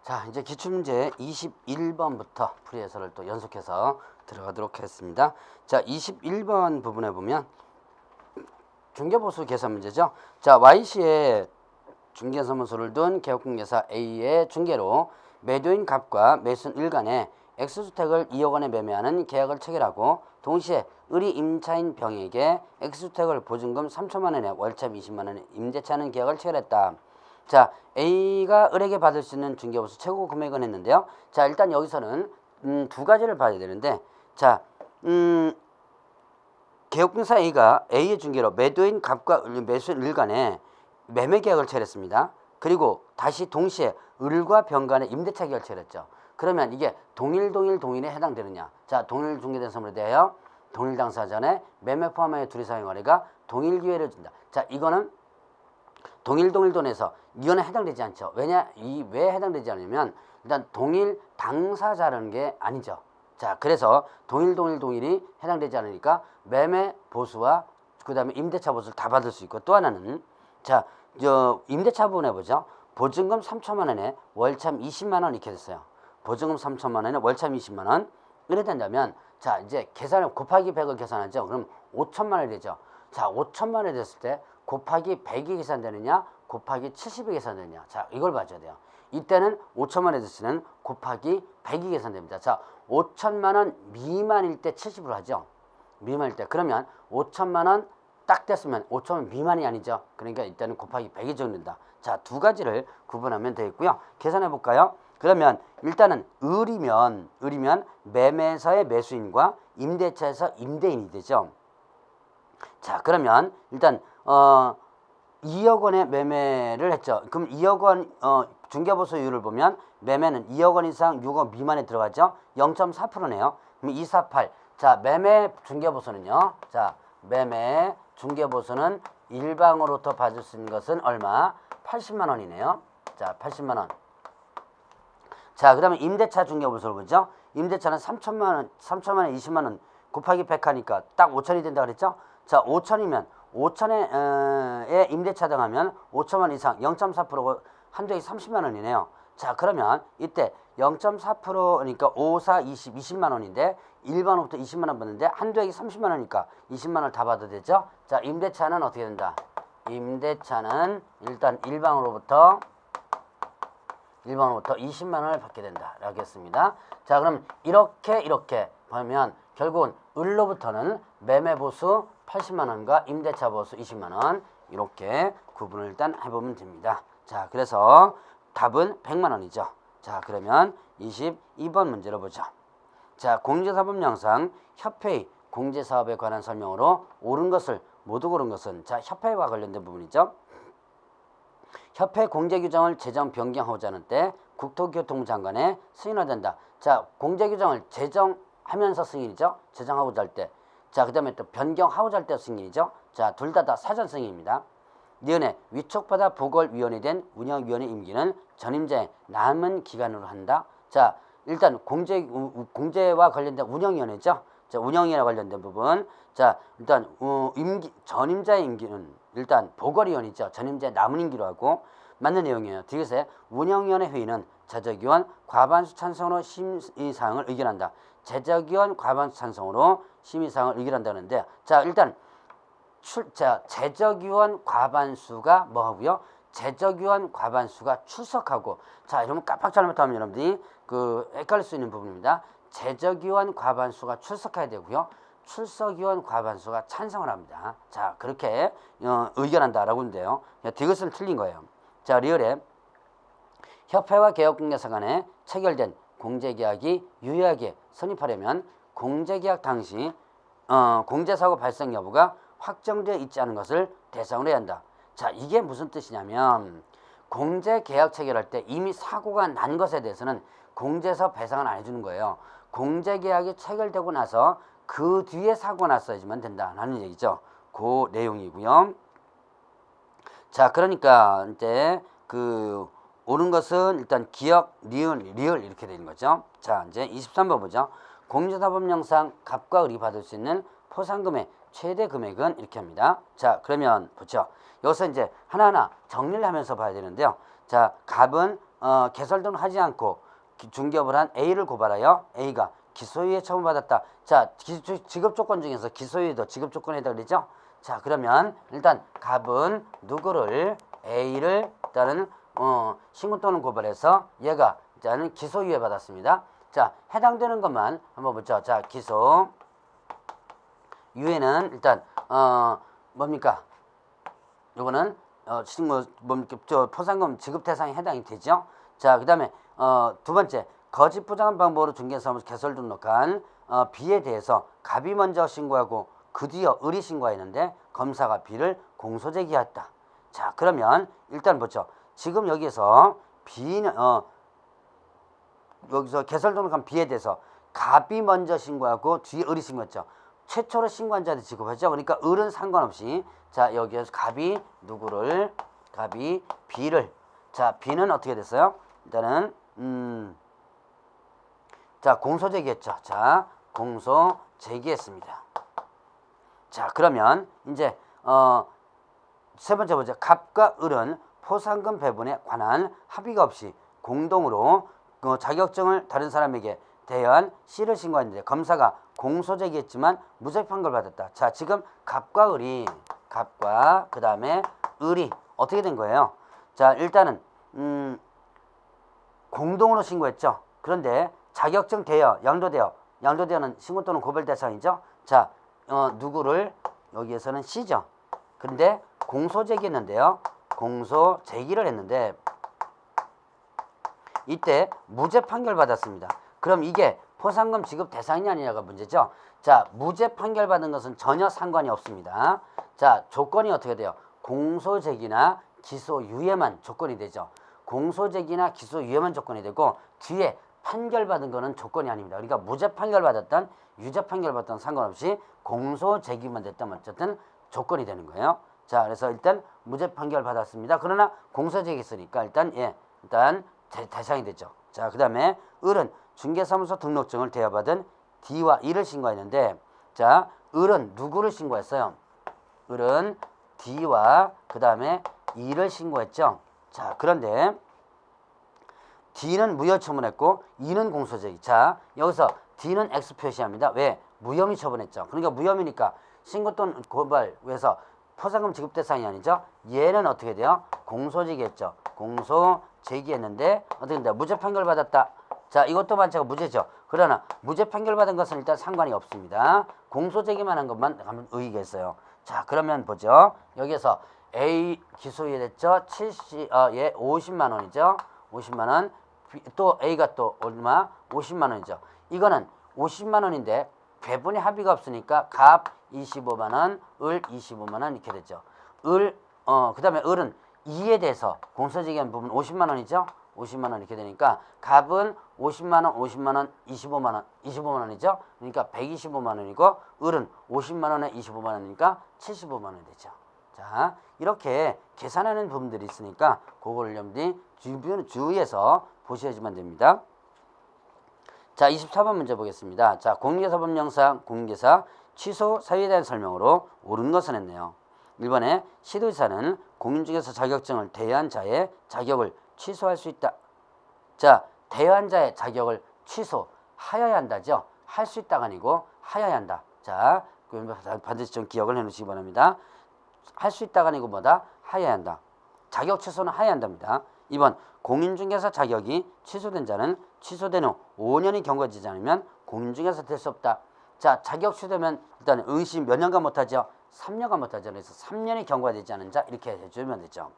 자, 이제 기출문제 21번부터 풀이해설을 또 연속해서 들어가도록 하겠습니다. 자, 21번 부분에 보면 중개보수 계산 문제죠. 자, Y시에 중개사무소를 둔 개업공개사 A의 중개로 매도인 갑과 매수인 일 간에 X주택을 2억 원에 매매하는 계약을 체결하고 동시에 을이 임차인 병에게 X주택을 보증금 3천만 원에 월참 20만 원에 임대차하는 계약을 체결했다. 자, A가 을에게 받을 수 있는 중개보수 최고 금액은 했는데요. 자, 일단 여기서는 두 가지를 봐야 되는데, 자, 개업공사 A가 A의 중개로 매도인 갑과 매수인 을 간에 매매 계약을 체결했습니다. 그리고 다시 동시에 을과 병 간에 임대차 계약을 체결했죠. 그러면 이게 동일에 해당되느냐? 자, 동일 중개된 선물에 대하여 동일 당사자의 매매 포함하여 둘이 사용 거래가 동일 기회를 준다. 자, 이거는 동일돈에서 이거는 해당되지 않죠. 왜 해당되지 않으면 일단 동일 당사자라는 게 아니죠. 자, 그래서 동일이 해당되지 않으니까 매매 보수와 그 다음에 임대차 보수를 다 받을 수 있고, 또 하나는 자, 임대차 부분에 보죠. 보증금 3천만 원에 월참 20만 원 이렇게 됐어요. 보증금 3천만 원에 월참 20만 원 이래 된다면, 자, 이제 계산을 곱하기 100을 계산하죠. 그럼 5천만 원이 되죠. 자, 5천만 원이 됐을 때 곱하기 100이 계산되느냐 곱하기 70이 계산되느냐. 자, 이걸 봐줘야 돼요. 이때는 5천만 원 됐을 때는 곱하기 100이 계산됩니다. 자, 5천만 원 미만일 때 70으로 하죠. 미만일 때. 그러면 5천만 원 딱 됐으면 5천만 원 미만이 아니죠. 그러니까 이때는 곱하기 100이 적는다. 자, 두 가지를 구분하면 되겠고요. 계산해 볼까요? 그러면 일단은 을이면 매매사의 매수인과 임대차에서 임대인이 되죠. 자, 그러면 일단 2억 원의 매매를 했죠. 그럼 2억 원 중개보수율을 보면 매매는 2억 원 이상 6억 미만에 들어가죠. 0.4%네요. 그럼 248. 자, 매매 중개보수는요. 자, 매매 중개보수는 일방으로부터 받을 수 있는 것은 얼마? 80만 원이네요. 자, 80만 원. 자, 그다음에 임대차 중개보수를 보죠. 임대차는 3천만 원 20만 원 곱하기 100 하니까 딱 5천이 된다 그랬죠. 자, 5천이면 5천에 임대차 등하면 5천만 원 이상 0.4%고 한도액이 30만 원이네요. 자, 그러면 이때 0.4%니까 5, 4, 20만 원인데 일반으로부터 20만 원 받는데 한도액이 30만 원이니까 20만 원을 다 받아도 되죠. 자, 임대차는 어떻게 된다? 임대차는 일단 일방으로부터 20만 원을 받게 된다 라고 했습니다. 자, 그럼 이렇게 보면 결국은 을로부터는 매매 보수 80만 원과 임대차 보수 20만 원 이렇게 구분을 일단 해보면 됩니다. 자, 그래서 답은 100만 원이죠. 자, 그러면 22번 문제로 보죠. 자, 공제사법령상 협회의 공제사업에 관한 설명으로 옳은 것을 모두 고른 것은, 자, 협회와 관련된 부분이죠. 협회 공제규정을 제정 변경하고자 하는 때 국토교통부 장관의 승인을 된다. 자, 공제규정을 제정하면서 승인이죠. 제정하고자 할 때. 자, 그 다음에 또 변경하고자 할 때 승인이죠. 자, 둘 다 사전 승인입니다. 니은에 위촉받아 보궐위원회 된 운영위원회 임기는 전임자의 남은 기간으로 한다. 자, 일단 공제와 관련된 운영위원회죠. 자, 운영위원회 관련된 부분. 자, 일단 전임자의 임기는 일단 보궐위원이죠. 전임자의 남은 임기로 하고 맞는 내용이에요. 뒤에서 운영위원회 회의는 제적위원 과반수 찬성으로 심의사항을 의결한다. 제적위원 과반수 찬성으로 심의사항을 의결한다는데, 자, 일단 제적위원 과반수가 뭐 하고요? 제적위원 과반수가 출석하고, 자, 이러면 깜빡 잘못하면 여러분들이 헷갈릴 수 있는 부분입니다. 제적위원 과반수가 출석해야 되고요. 출석위원 과반수가 찬성을 합니다. 자, 그렇게 의결한다라고 하는데요. 이것은 틀린 거예요. 자, 리얼에 협회와 개업공개사 간에 체결된 공제계약이 유효하게 성립하려면 공제계약 당시 공제사고 발생 여부가 확정되어 있지 않은 것을 대상으로 해야 한다. 자, 이게 무슨 뜻이냐면 공제계약 체결할 때 이미 사고가 난 것에 대해서는 공제서 배상을 안 해주는 거예요. 공제계약이 체결되고 나서 그 뒤에 사고가 났어야지만 된다라는 얘기죠. 그 내용이고요. 자, 그러니까 이제 옳은 것은 일단 기억, 리을 이렇게 되는 거죠. 자, 이제 23번 보죠. 공제사법령상 갑과 을이 받을 수 있는 포상금의 최대 금액은 이렇게 합니다. 자, 그러면 보죠. 여기서 이제 하나하나 정리를 하면서 봐야 되는데요. 자, 갑은 개설 등을 하지 않고 중개업을 한 A를 고발하여 A가 기소유예 처분받았다. 자, 지급 조건 중에서 기소유예도 지급 조건에 해당되죠. 자, 그러면 일단 갑은 누구를 A를 일단은 신고 또는 고발해서 얘가 일단은 기소유예 받았습니다. 자, 해당되는 것만 한번 보죠. 자, 기소 유예는 일단 뭡니까? 요거는 뭡니까? 포상금 지급 대상에 해당이 되죠. 자, 그다음에 두 번째 거짓 부당한 방법으로 중개사무소 개설 등록한 B에 대해서 갑이 먼저 신고하고 그 뒤에 을이 신고했는데 검사가 B를 공소 제기했다. 자, 그러면 일단 보죠. 지금 여기에서 B는 여기서 개설 등록한 B에 대해서 갑이 먼저 신고하고 뒤에 을이 신고했죠. 최초로 신고한 자한테 지급하죠. 그러니까 을은 상관없이 자, 여기에서 갑이 누구를 갑이 B를 자, B는 어떻게 됐어요? 일단은 자, 공소 제기했죠. 자, 공소 제기했습니다. 자, 그러면 이제 세 번째 보죠. 갑과 을은 포상금 배분에 관한 합의가 없이 공동으로 자격증을 다른 사람에게 대여한 C를 신고했는데 검사가 공소 제기했지만 무죄 판결 받았다. 자, 지금 갑과 을이 갑과 그 다음에 을이 어떻게 된 거예요? 자, 일단은 공동으로 신고했죠. 그런데 자격증 대여, 양도대여는 신고 또는 고발 대상이죠. 자, 누구를 여기에서는 C죠. 근데 공소 제기했는데요. 공소 제기를 했는데 이때 무죄 판결 받았습니다. 그럼 이게 포상금 지급 대상이 아니냐가 문제죠. 자, 무죄 판결 받은 것은 전혀 상관이 없습니다. 자, 조건이 어떻게 돼요? 공소 제기나 기소 유예만 조건이 되죠. 공소 제기나 기소 유예만 조건이 되고 뒤에 판결 받은 거는 조건이 아닙니다. 그러니까 무죄 판결 받았던 유죄 판결 받았던 상관없이 공소 제기만 됐다면 어쨌든 조건이 되는 거예요. 자, 그래서 일단 무죄 판결 받았습니다. 그러나 공소 제기했으니까 일단 대상이 되죠. 자, 그다음에 을은 중개사무소 등록증을 대여받은 D와 E를 신고했는데 자, 을은 누구를 신고했어요? 을은 D와 그다음에 E를 신고했죠. 자, 그런데 D는 무효 처분했고 E는 공소 제기. 자, 여기서 D는 X 표시합니다. 왜? 무혐의 처분했죠. 그러니까 무혐의니까 신고 또는 고발에서 포상금 지급 대상이 아니죠. 얘는 어떻게 돼요? 공소 제기했죠. 공소 제기했는데 어떻게 된다? 무죄 판결 받았다. 자, 이것도 마찬가지로 무죄죠. 그러나 무죄 판결 받은 것은 일단 상관이 없습니다. 공소 제기만 한 것만 하면 의의가 있어요. 자, 그러면 보죠. 여기서 A 기소유예 됐죠. 50만 원이죠. 50만 원. 또 A가 또 얼마? 50만 원이죠. 이거는 50만 원인데 배분의 합의가 없으니까 갑 25만 원, 을 25만 원 이렇게 됐죠. 그다음에 을은 2에 대해서 공소 제기한 부분 50만 원이죠. 50만 원 이렇게 되니까 갑은 50만 원, 50만 원, 25만 원, 25만 원이죠. 그러니까 125만 원이고 을은 50만 원에 25만 원이니까 75만 원이 되죠. 자, 이렇게 계산하는 부분들이 있으니까 그거를 여러분들이 주의해서 보셔야지만 됩니다. 자, 24번 문제 보겠습니다. 자, 공인중개사법령상 공인중개사 취소 사유에 대한 설명으로 옳은 것은 했네요. 1번에 시도지사는 공인중개사 자격증을 대여한 자의 자격을 취소할 수 있다. 자, 대여한 자의 자격을 취소하여야 한다죠. 할 수 있다가 아니고 하여야 한다. 자, 반드시 좀 기억을 해놓으시기 바랍니다. 할 수 있다가 아니고 뭐다? 하여야 한다. 자격 취소는 하여야 한답니다. 2번 공인중개사 자격이 취소된 자는 취소된 후 5년이 경과되지 않으면 공인중개사 될 수 없다. 자, 자격 취소되면 일단 응시 몇 년간 못하죠? 3년간 못하죠. 그래서 3년이 경과되지 않은 자 이렇게 해주면 되죠.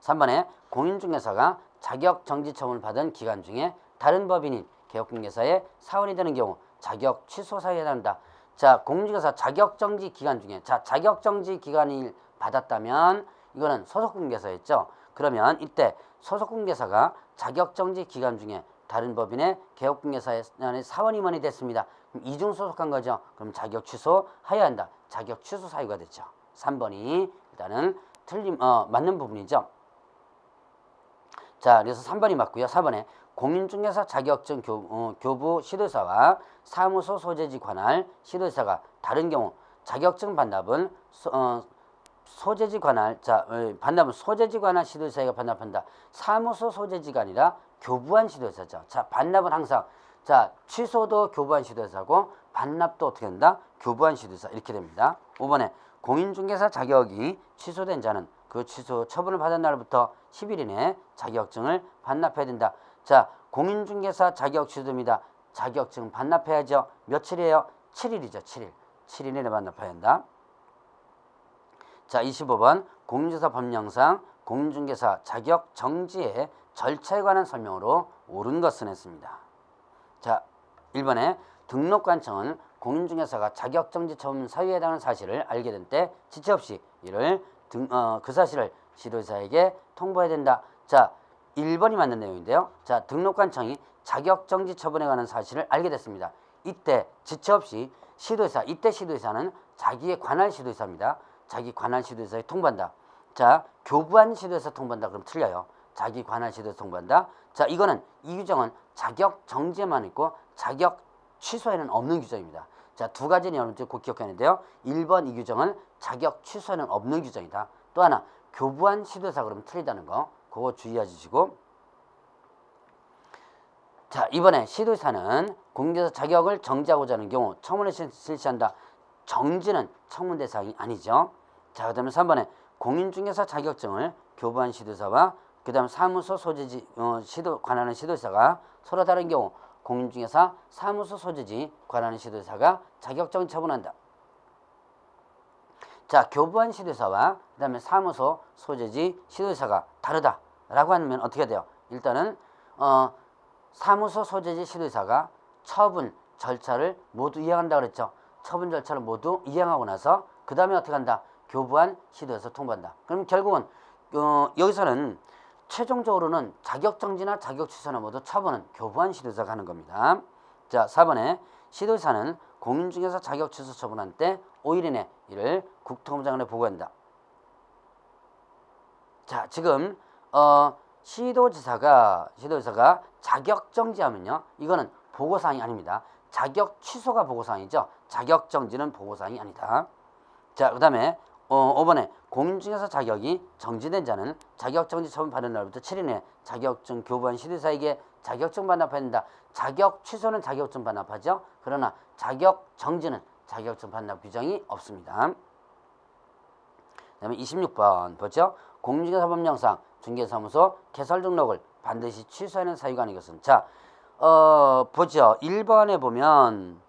3번에 공인중개사가 자격 정지 처분을 받은 기간 중에 다른 법인인 개업공개사의 사원이 되는 경우 자격 취소 사유에 해당한다. 자, 공인중개사 자격 정지 기간 중에 자격 정지 기간을 받았다면 이거는 소속공개사였죠. 그러면 이때 소속공개사가 자격 정지 기간 중에 다른 법인의 개업공개사의 사원임원이 됐습니다. 그럼 이중 소속한 거죠. 그럼 자격 취소하여야 한다. 자격 취소 사유가 됐죠. 3번이 일단은 맞는 부분이죠. 자, 그래서 3번이 맞고요. 4번에 공인중개사 자격증 교부 시도사와 사무소 소재지 관할 시도사가 다른 경우 자격증 반납은 소재지 관할, 자, 반납은 소재지 관할 시도사에게 반납한다. 사무소 소재지가 아니라 교부한 시도사죠. 자, 반납은 항상, 자, 취소도 교부한 시도사고, 반납도 어떻게 된다? 교부한 시도사. 이렇게 됩니다. 5번에 공인중개사 자격이 취소된 자는 그 취소 처분을 받은 날부터 10일 이내에 자격증을 반납해야 된다. 자, 공인중개사 자격 취소입니다. 자격증 반납해야죠. 며칠이에요? 7일이죠. 7일. 7일 내에 반납해야 한다. 자, 25번 공인중개사 법령상 공인중개사 자격 정지의 절차에 관한 설명으로 옳은 것은 했습니다. 자, 1번에 등록관청은 공인중개사가 자격정지 처분 사유에 해당하는 사실을 알게 된 때 지체 없이 이를 그 사실을 시도사에게 통보해야 된다. 자, 1번이 맞는 내용인데요. 자, 등록관청이 자격정지 처분에 관한 사실을 알게 됐습니다. 이때 지체 없이 시도사, 이때 시도사는 자기의 관할 시도사입니다. 자기 관할 시도사에 통보한다. 자, 교부한 시도사 통보한다. 그럼 틀려요. 자기 관할 시도사 통보한다. 자, 이거는 이 규정은 자격 정지에만 있고 자격 취소에는 없는 규정입니다. 자, 두 가지는 여러분들 꼭 기억하는데요. 1번 이 규정은 자격 취소에는 없는 규정이다. 또 하나 교부한 시도사 그러면 틀리다는 거 그거 주의해 주시고. 자, 이번에 시도사는 공인중개사 자격을 정지하고자 하는 경우 청문회 실시한다. 정지는 청문 대상이 아니죠. 자, 그 다음에 3번에 공인중개사 자격증을 교부한 시도사와 그 다음 사무소 소재지 관하는 시도사가 서로 다른 경우 공인중개사 사무소 소재지 관하는 시도사가 자격정지 처분한다. 자, 교부한 시도사와 그 다음에 사무소 소재지 시도사가 다르다라고 하면 어떻게 돼요? 일단은 사무소 소재지 시도사가 처분 절차를 모두 이행한다 그랬죠. 처분 절차를 모두 이행하고 나서 그 다음에 어떻게 한다? 교부한 시도에서 통보한다. 그럼 결국은 여기서는 최종적으로는 자격정지나 자격취소나 모두 처분은 교부한 시도사가 하는 겁니다. 자, 4번에 시도사는 공인중개사 자격취소 처분한 때 5일 이내 이를 국토부장관에 보고한다. 자, 지금 시도지사가 자격정지하면요, 이거는 보고사항이 아닙니다. 자격취소가 보고사항이죠. 자격정지는 보고사항이 아니다. 자, 그 다음에 5번에 공인중개사 자격이 정지된 자는 자격정지 처분 받은 날부터 7일 내에 자격증 교부한 시도사에게 자격증 반납해야 된다. 자격 취소는 자격증 반납하죠. 그러나 자격정지는 자격증 반납 규정이 없습니다. 그 다음에 26번 보죠. 공인중개사 법령상 중개사무소 개설 등록을 반드시 취소하는 사유가 아닌 것은, 자, 보죠. 1번에 보면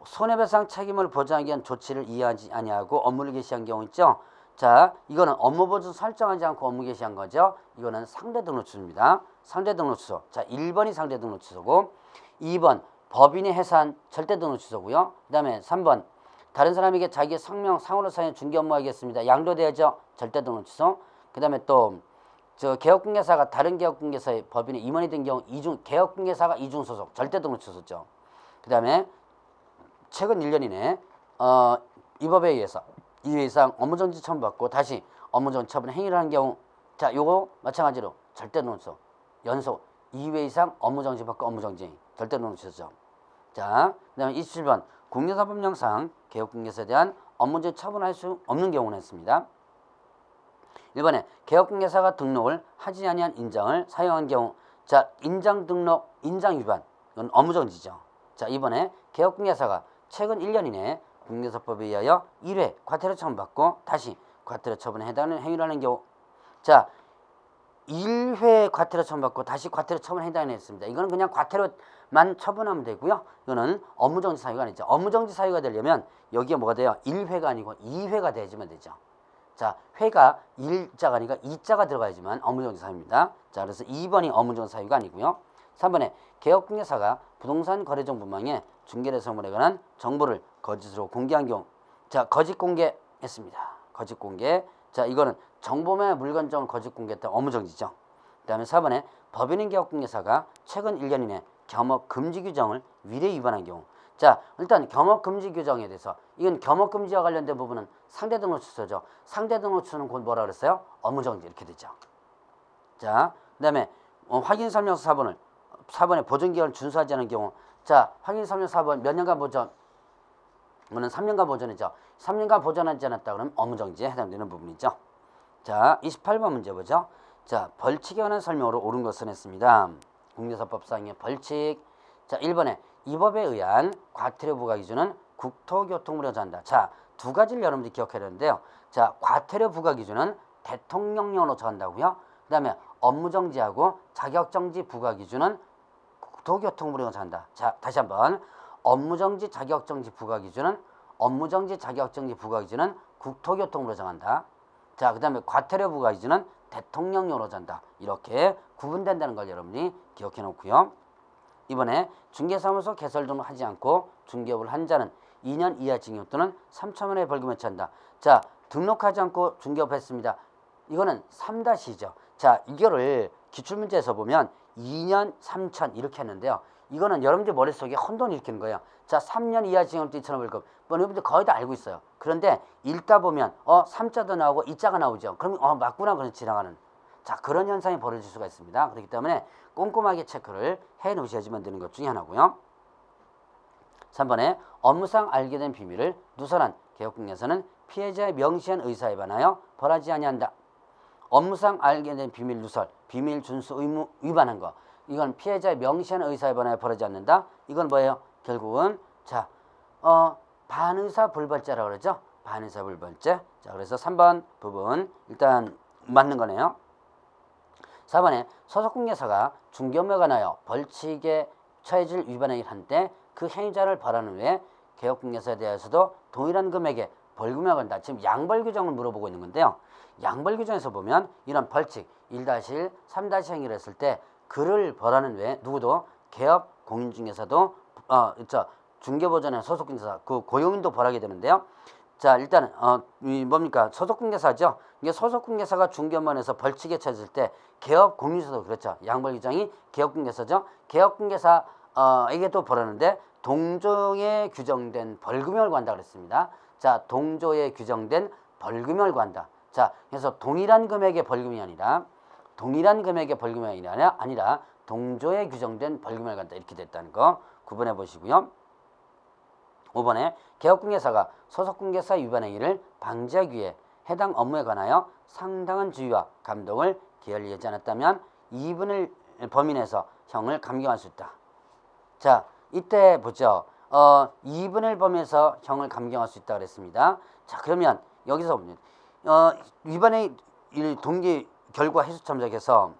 손해배상 책임을 보장하기 위한 조치를 이해하지 아니하고 업무를 개시한 경우 있죠. 자, 이거는 업무 보조 설정하지 않고 업무 개시한 거죠. 이거는 상대 등록 취소입니다. 상대 등록 취소. 자, 1번이 상대 등록 취소고 2번 법인이 해산 절대 등록 취소고요. 그다음에 3번 다른 사람에게 자기의 성명 상호로 사용 중개 업무하겠습니다. 양도돼야죠. 절대 등록 취소. 그다음에 또 개업공개사가 다른 개업공개사의 법인의 임원이 된 경우 개업공개사가 이중 소속 절대 등록 취소죠. 그다음에 최근 1년 이내 이 법에 의해서 2회 이상 업무정지 처분받고 다시 업무정지 처분 행위를 하는 경우, 자, 요거 마찬가지로 절대 등록 취소 연속 2회 이상 업무정지 받고 업무정지 절대 등록 취소죠. 자, 그다음에 27번 공개사법령상 개업공개사에 대한 업무정지 처분할 수 없는 경우는 했습니다. 1번에 개업공개사가 등록을 하지 아니한 인장을 사용한 경우, 자, 인장 등록 인장 위반 이건 업무정지죠. 자, 2번에 개업공개사가 최근 1년 이내에 공개사법에 의하여 1회 과태료 처분받고 다시 과태료 처분에 해당하는 행위를 하는 경우, 자, 1회 과태료 처분받고 다시 과태료 처분에 해당하는 했습니다. 이거는 그냥 과태료만 처분하면 되고요. 이거는 업무정지 사유가 아니죠. 업무정지 사유가 되려면 여기에 뭐가 돼요? 1회가 아니고 2회가 돼야지만 되죠. 자, 회가 1자가 아니라 2자가 들어가야지만 업무정지 사유입니다. 자, 그래서 2번이 업무정지 사유가 아니고요. 3번에 개업공개사가 부동산 거래 정보망에 중개대상물에 관한 정보를 거짓으로 공개한 경우, 자, 거짓 공개했습니다. 거짓 공개. 자, 이거는 정보망의 물건정을 거짓 공개했다. 업무정지죠. 그 다음에 4번에 법인인 개업공개사가 최근 1년 이내 겸업 금지 규정을 위례 위반한 경우, 자, 일단 겸업 금지 규정에 대해서 이건 겸업 금지와 관련된 부분은 상대 등록 취소죠. 상대 등록 취소는 곧 뭐라 그랬어요? 업무정지 이렇게 되죠. 자, 그다음에 확인 설명서 4번에 보존 기간을 준수하지 않은 경우, 자, 확인 설명서 4번 몇 년간 보존? 이거는 3년간 보존이죠. 3년간 보존하지 않았다 그러면 업무정지에 해당되는 부분이죠. 자, 28번 문제 보죠. 자, 벌칙에 관한 설명으로 옳은 것은 했습니다. 국내사법상의 벌칙. 자, 1번에 이 법에 의한 과태료 부과 기준은 국토교통부로 정한다. 자, 두 가지를 여러분들이 기억해야 되는데요. 자, 과태료 부과 기준은 대통령령으로 정한다고요. 그 다음에 업무정지하고 자격정지 부과 기준은 국토교통부로 정한다. 자, 다시 한번. 업무정지 자격정지 부과 기준은 국토교통부로 정한다. 자, 그 다음에 과태료 부과 기준은 대통령령으로 정한다. 이렇게 구분된다는 걸 여러분이 기억해 놓고요. 이번에 중개사무소 개설 등을 하지 않고 중개업을 한 자는 2년 이하 징역 또는 3천만 원의 벌금에 처한다. 자, 등록하지 않고 중개업했습니다. 이거는 3-2죠. 자, 이거를 기출문제에서 보면 2년 3천 이렇게 했는데요. 이거는 여러분들 머릿속에 혼돈을 일으키는 거예요. 자, 3년 이하 징역 또 2천 원 벌금. 뭐 여러분들 거의 다 알고 있어요. 그런데 읽다 보면 3자도 나오고 2자가 나오죠. 그러면 맞구나 그런 지나가는. 자, 그런 현상이 벌어질 수가 있습니다. 그렇기 때문에 꼼꼼하게 체크를 해 놓으셔야지만 되는 것 중에 하나고요. 3번에 업무상 알게 된 비밀을 누설한 개혁국에서는 피해자의 명시한 의사에 반하여 벌하지 아니한다. 업무상 알게 된 비밀 누설, 비밀 준수 의무 위반한 거. 이건 피해자의 명시한 의사에 반하여 벌하지 않는다. 이건 뭐예요? 결국은 자, 반의사 불벌죄라고 그러죠. 반의사 불벌죄. 자, 그래서 3번 부분 일단 맞는 거네요. 4번에 소속공개사가 중개업무에 관하여 벌칙에 처해질 위반 행위를 한 때 그 행위자를 벌하는 후에 개업공개사에 대해서도 동일한 금액의 벌금에 관다. 지금 양벌 규정을 물어보고 있는 건데요. 양벌 규정에서 보면 이런 벌칙 1-1, 3- 행위를 했을 때 그를 벌하는 외에 누구도 개업 공인중개사도 중개보전의 소속공개사 그 고용인도 벌하게 되는데요. 자, 일단은 뭡니까? 소속공개사죠. 이게 소속공개사가 중개업무에서 벌칙에 처해질 때 개업 공인중개사도 그렇죠. 양벌 규정이 개업공개사죠. 개업공개사에게도 벌하는데 동조에 규정된 벌금형을 관다 그랬습니다. 자, 동조에 규정된 벌금형을 관다. 자, 그래서 동일한 금액의 벌금이 아니라 동조에 규정된 벌금을 간다. 이렇게 됐다는 거 구분해 보시고요. 5번에 개업공개사가 소속공개사 위반 행위를 방지하기 위해 해당 업무에 관하여 상당한 주의와 감독을 게을리하지 않았다면 2분의 1 범위 내에서 형을 감경할 수 있다. 자, 이때 보죠. 2분의 1 범위에서 형을 감경할 수 있다 그랬습니다. 자, 그러면 여기서 보면 위반의 동기 결과 해소 참작해서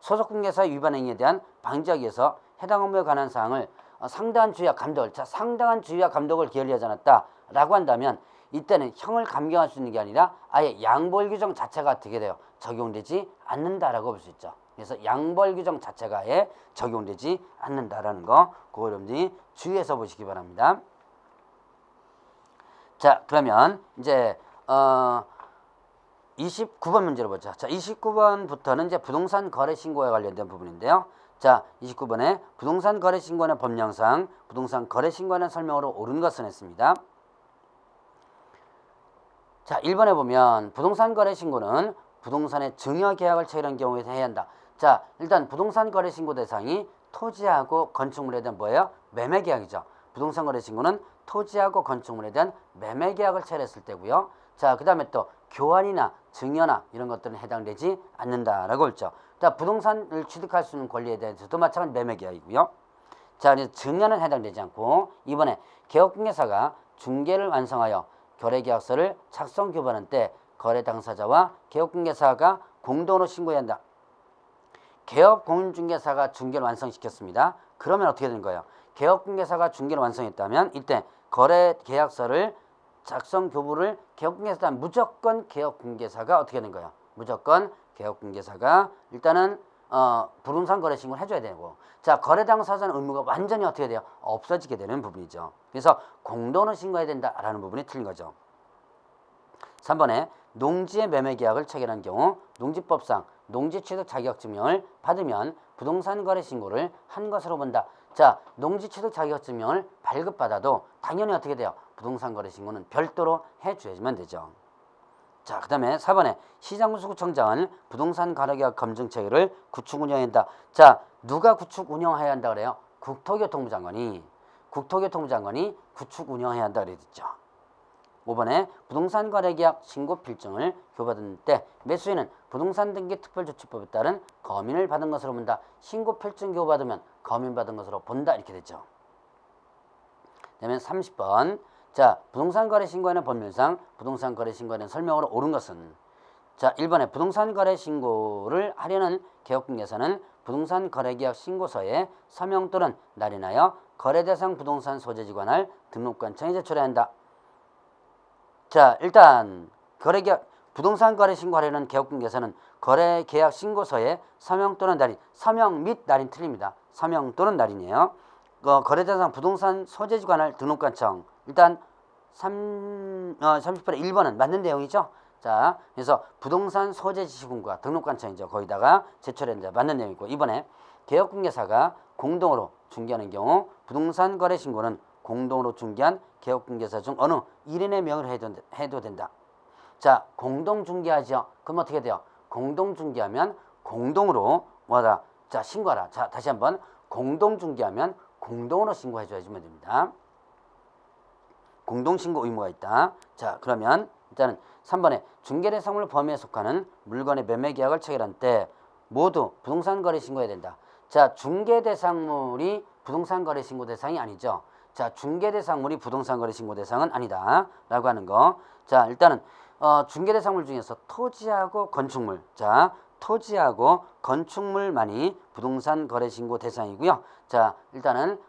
소속공개사 위반 행위에 대한 방지하기 위해서 해당 업무에 관한 사항을 상당한 주의와 감독을 상당한 주의와 감독을 게을리하지 않았다라고 한다면 이때는 형을 감경할 수 있는 게 아니라 아예 양벌 규정 자체가 어떻게 돼요? 적용되지 않는다라고 볼 수 있죠. 그래서 양벌 규정 자체가 아예 적용되지 않는다라는 거 그거 여러분들이 주의해서 보시기 바랍니다. 자, 그러면 이제 29번 문제로 보자. 자, 29번부터는 이제 부동산 거래 신고에 관련된 부분인데요. 자, 29번에 부동산 거래 신고의 법령상 부동산 거래 신고하는 설명으로 옳은 것은 했습니다. 자, 1번에 보면 부동산 거래 신고는 부동산의 증여 계약을 체결한 경우에 해야 한다. 자, 일단 부동산 거래 신고 대상이 토지하고 건축물에 대한 뭐예요? 매매 계약이죠. 부동산 거래 신고는 토지하고 건축물에 대한 매매 계약을 체결했을 때고요. 자, 그 다음에 또 교환이나 증여나 이런 것들은 해당되지 않는다라고 했죠. 자, 부동산을 취득할 수 있는 권리에 대해서도 마찬가지 매매 계약이고요. 자, 그래서 증여는 해당되지 않고 이번에 개업공개사가 중개를 완성하여 거래계약서를 작성 교부하는 때 거래 당사자와 개업공개사가 공동으로 신고해야 한다. 개업공인중개사가 중개를 완성시켰습니다. 그러면 어떻게 되는 거예요? 개업공개사가 중개를 완성했다면 이때 거래계약서를 작성 교부를 개업공개사다 무조건 개업공개사가 어떻게 되는 거예요? 무조건 개업공개사가 일단은 부동산 거래 신고를 해줘야 되고, 자, 거래 당사자는 의무가 완전히 어떻게 돼요? 없어지게 되는 부분이죠. 그래서 공동으로 신고해야 된다라는 부분이 틀린 거죠. 3번에 농지의 매매 계약을 체결한 경우 농지법상 농지취득 자격증명을 받으면 부동산 거래 신고를 한 것으로 본다. 자, 농지취득 자격증명을 발급받아도 당연히 어떻게 돼요? 부동산 거래 신고는 별도로 해줘야지만 되죠. 자, 그 다음에 4번에 시장군수구청장은 부동산 거래계약 검증 체계를 구축 운영해야 한다. 자, 누가 구축 운영해야 한다 그래요? 국토교통부 장관이. 국토교통부 장관이 구축 운영해야 한다 그랬죠. 5번에 부동산 거래계약 신고 필증을 교부받은 때 매수인은 부동산 등기 특별조치법에 따른 검인을 받은 것으로 본다. 신고 필증 교부받으면 검인 받은 것으로 본다. 이렇게 됐죠. 그다음에 30번. 자, 부동산 거래 신고에는 법률상 부동산 거래 신고에는 설명으로 옳은 것은 자, 1번에 부동산 거래 신고를 하려는 개업공개사는 부동산 거래계약 신고서에 서명 또는 날인하여 거래대상 부동산 소재지관할 등록관청에 제출해야 한다. 자, 일단 거래계약 부동산 거래 신고하려는 개업공개사는 거래계약 신고서에 서명 또는 날인, 서명 및 날인 틀립니다. 서명 또는 날인이에요. 거래대상 부동산 소재지관할 등록관청, 일단 30번에 1번은 맞는 내용이죠. 자, 그래서 부동산 소재지시군과 등록관청이죠. 거기다가 제출했는데 맞는 내용이고, 이번에 개업공개사가 공동으로 중개하는 경우 부동산 거래 신고는 공동으로 중개한 개업공개사 중 어느 1인의 명의로 해도 된다. 자, 공동 중개하죠. 그럼 어떻게 돼요? 공동 중개하면 공동으로 뭐다? 자, 신고하라. 자, 다시 한번 공동 중개하면 공동으로 신고해줘야지만 됩니다. 공동신고 의무가 있다. 자, 그러면 일단은 3번에 중개대상물 범위에 속하는 물건의 매매계약을 체결한 때 모두 부동산 거래 신고해야 된다. 자, 중개대상물이 부동산 거래 신고 대상이 아니죠. 자, 중개대상물이 부동산 거래 신고 대상은 아니다 라고 하는 거. 자, 일단은 중개대상물 중에서 토지하고 건축물, 자, 토지하고 건축물만이 부동산 거래 신고 대상이고요. 자, 일단은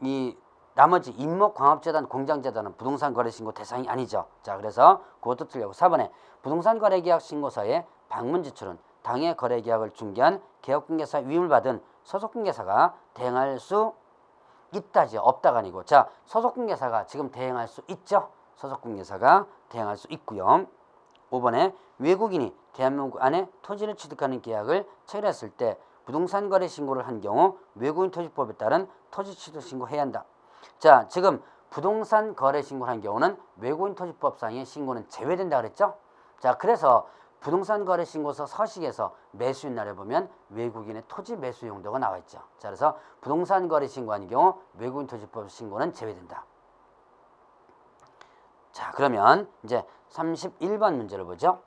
이 나머지 임목광업재단, 공장재단은 부동산 거래 신고 대상이 아니죠. 자, 그래서 그것도 틀리고 4번에 부동산 거래계약 신고서에 방문 지출은 당해 거래계약을 중개한 개업공개사 위임을 받은 소속공개사가 대행할 수 있다죠. 없다가 아니고. 자, 소속공개사가 지금 대행할 수 있죠. 소속공개사가 대행할 수 있고요. 5번에 외국인이 대한민국 안에 토지를 취득하는 계약을 체결했을 때 부동산 거래 신고를 한 경우 외국인 토지법에 따른 토지 취득 신고해야 한다. 자, 지금 부동산 거래 신고를 한 경우는 외국인 토지법상의 신고는 제외된다 그랬죠? 자, 그래서 부동산 거래 신고서 서식에서 매수인 날에 보면 외국인의 토지 매수 용도가 나와 있죠. 자, 그래서 부동산 거래 신고한 경우 외국인 토지법 신고는 제외된다. 자, 그러면 이제 31번 문제를 보죠.